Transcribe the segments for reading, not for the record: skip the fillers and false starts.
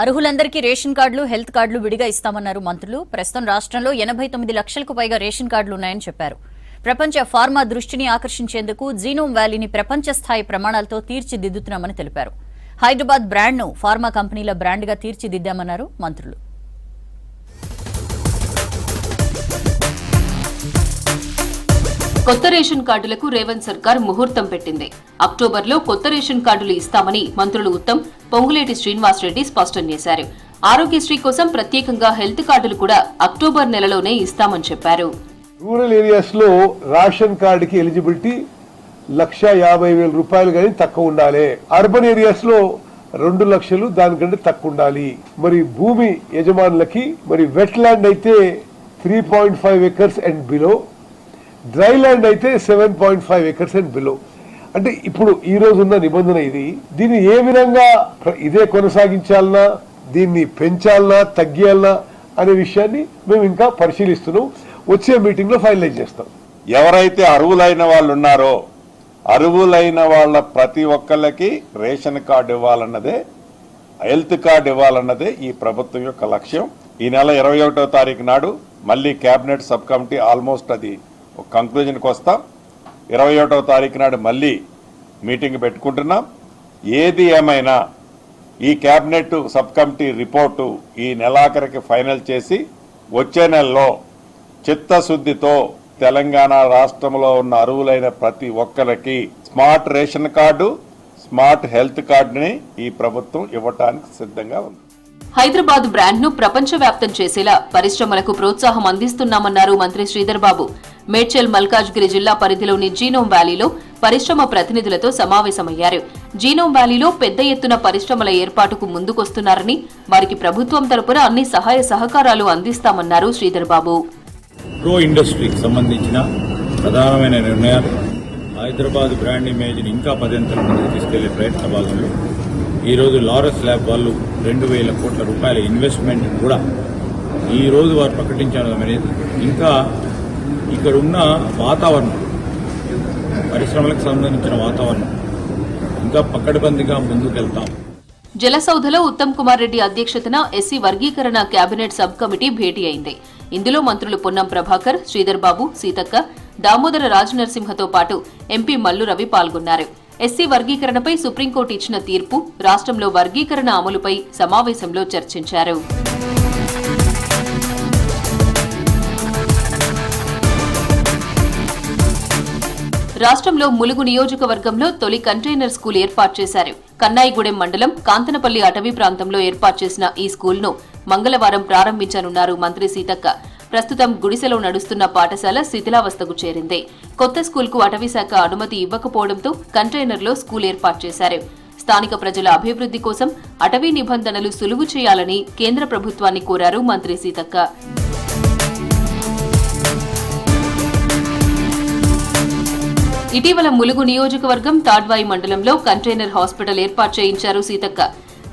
అర్హులందరికీ ration కార్డులు health కార్డులు విడిగా ఇస్తామన్నారు మంత్రులు. ప్రస్తుతం రాష్ట్రంలో 89 లక్షలకు పైగా రేషన్ కార్డులు ఉన్నాయని చెప్పారు. ప్రపంచ ఫార్మా దృష్టిని ఆకర్షించేందుకు జీనోమ్ వ్యాలీని ప్రపంచ స్థాయి ప్రమాణాలతో తీర్చిదిద్దుతున్నామని తెలిపారు. హైదరాబాద్ బ్రాండ్ను ఫార్మా కంపెనీల బ్రాండ్గా తీర్చిదిద్దామన్నారు మంత్రులు. కొత్త రేషన్ కార్డులకు రేవంత్ సర్కార్ ముహూర్తం పెట్టింది. అక్టోబర్లో కొత్త రేషన్ కార్డులు ఇస్తామని మంత్రులు ఉత్తమ్, పొంగులేటి శ్రీనివాసరెడ్డి స్పష్టం చేశారు. ఆరోగ్యశ్రీ కోసం ప్రత్యేకంగా హెల్త్ కార్డులు కూడా అక్టోబర్ నెలలోనే ఇస్తామని చెప్పారు. రూరల్ ఏరియాస్ లో రేషన్ కార్డుకి ఎలిజిబిలిటీ 1,50,000 రూపాయలు కానీ తక్కువ ఉండాలి. అర్బన్ ఏరియాస్ లో 2 లక్షలు దానికంటే తక్కువ ఉండాలి. మరి భూమి యజమానులకి మరి వెట్ ల్యాండ్ అయితే 3.5 acres and below, dry land అయితే 7.5 acres అండ్ బిలో. అంటే ఇప్పుడు ఈ రోజు ఉన్న నిబంధన ఇది. దీన్ని ఏ విధంగా ఇదే కొనసాగించాలన్నా, దీన్ని పెంచాలన్నా, తగ్గియాలన్నా అనే విషయాన్ని మేము ఇంకా పరిశీలిస్తున్నాం. వచ్చే మీటింగ్ లో ఫైనలైజ్ చేస్తాం. ఎవరైతే అర్హులైన వాళ్ళు ఉన్నారో అర్హులైన వాళ్ళ ప్రతి ఒక్కళ్ళకి రేషన్ కార్డు ఇవ్వాలన్నదే, హెల్త్ కార్డు ఇవ్వాలన్నదే ఈ ప్రభుత్వం యొక్క లక్ష్యం. ఈ నెల 21వ తారీఖు నాడు మళ్ళీ కేబినెట్ సబ్ కమిటీ ఆల్మోస్ట్ అది ఒక కంక్లూజన్కి వస్తాం. 21వ తారీఖు నాడు మళ్ళీ మీటింగ్ పెట్టుకుంటున్నాం. ఏది ఏమైనా ఈ కేబినెట్ సబ్ కమిటీ రిపోర్టు ఈ నెలాఖరికి ఫైనల్ చేసి వచ్చే నెలలో చిత్తశుద్ధితో తెలంగాణ రాష్ట్రంలో ఉన్న అర్హులైన ప్రతి ఒక్కరికి smart ration card, smart health కార్డుని ఈ ప్రభుత్వం ఇవ్వటానికి సిద్ధంగా ఉంది. హైదరాబాద్ బ్రాండ్ ను ప్రపంచవ్యాప్తం చేసేలా పరిశ్రమలకు ప్రోత్సాహం అందిస్తున్నామన్నారు మంత్రి శ్రీధర్ బాబు. మేడ్చల్ మల్కాజ్గిరి జిల్లా పరిధిలోని జీనోమ్ వ్యాలీలో పరిశ్రమ ప్రతినిధులతో సమావేశమయ్యారు. జీనోమ్ వ్యాలీలో పెద్ద ఎత్తున పరిశ్రమల ఏర్పాటుకు ముందుకొస్తున్నారని, వారికి ప్రభుత్వం తరపున అన్ని సహాయ సహకారాలు అందిస్తామన్నారు శ్రీధర్ బాబు. ప్రో ఇండస్ట్రీకి సంబంధించిన ప్రధానమైన నిర్ణయాలు, హైదరాబాద్ బ్రాండ్ ఇమేజ్ ని ఇంకా 10 అంతల ముందుకు తీసుకెళ్లే ప్రయత్న భాగంలో ఈరోజు లారస్ ల్యాబ్ వాళ్ళు 2,000 కోట్ల రూపాయల ఇన్వెస్ట్మెంట్ కూడా ఈ రోజు వారు ప్రకటించడం అనేది ఇంకా ఇక్కడ ఉన్న వాతావరణం, పరిశ్రమలకు సంబంధించిన వాతావరణం ఇంకా పకడ్బందీగా ముందుకెళ్తాం. జలసౌధలో ఉత్తమ్ కుమార్ రెడ్డి అధ్యక్షతన ఎస్సీ వర్గీకరణ కేబినెట్ సబ్ కమిటీ భేటీ అయింది. ఇందులో మంత్రులు పొన్నం ప్రభాకర్, శ్రీధర్ బాబు, సీతక్క, దామోదర రాజనరసింహతో పాటు ఎంపీ మల్లు రవి పాల్గొన్నారు. ఎస్సీ వర్గీకరణపై సుప్రీంకోర్టు ఇచ్చిన తీర్పు, రాష్ట్రంలో వర్గీకరణ అమలుపై సమావేశంలో చర్చించారు. రాష్ట్రంలో ములుగు నియోజకవర్గంలో తొలి కంటైనర్ స్కూల్ ఏర్పాటు చేశారు. కన్నాయిగూడెం మండలం కాంతనపల్లి అటవీ ప్రాంతంలో ఏర్పాటు చేసిన ఈ స్కూల్ను మంగళవారం ప్రారంభించనున్నారు మంత్రి సీతక్క. ప్రస్తుతం గుడిసెలో నడుస్తున్న పాఠశాల శిథిలావస్థకు చేరింది. కొత్త స్కూల్కు అటవీశాఖ అనుమతి ఇవ్వకపోవడంతో కంటైనర్లో స్కూల్ ఏర్పాటు చేశారు. స్థానిక ప్రజల అభివృద్ధి కోసం అటవీ నిబంధనలు సులువు చేయాలని కేంద్ర ప్రభుత్వాన్ని కోరారు మంత్రి సీతక్క. ఇటీవల ములుగు నియోజకవర్గం తాడ్వాయి మండలంలో కంటైనర్ హాస్పిటల్ ఏర్పాటు చేయించారు సీతక్క.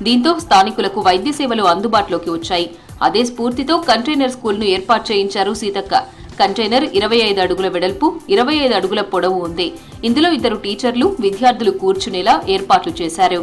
దీంతో స్థానికులకు వైద్య సేవలు అందుబాటులోకి వచ్చాయి. అదే స్ఫూర్తితో కంటైనర్ స్కూల్ను ఏర్పాటు చేయించారు సీతక్క. కంటైనర్ 25 అడుగుల వెడల్పు, 25 అడుగుల పొడవు ఉంది. ఇందులో 2 టీచర్లు, విద్యార్థులు కూర్చునేలా ఏర్పాట్లు చేశారు.